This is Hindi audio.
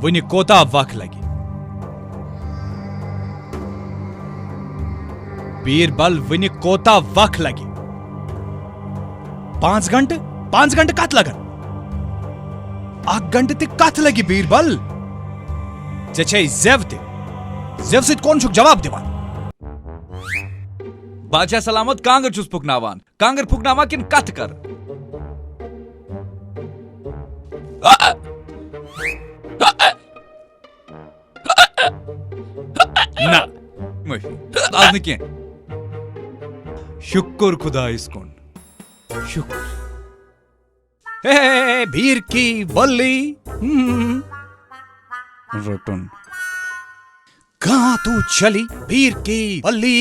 वुनि कोता वक लगे बीरबल वुनि कोता वक लगे 5 घंटे कत लगन 1 घंटे ते कत लगे बीरबल चे जेव सत कौन जवाब दिवान बादशाह सलामत कांगर चुस फुकनावान कांगर फुकनावा किन कत कर ना आज न शुक्र खुदा इसकुन शुक्र हे भीर की बल्ली रोटुन कहां तू चली भीर की बल्ली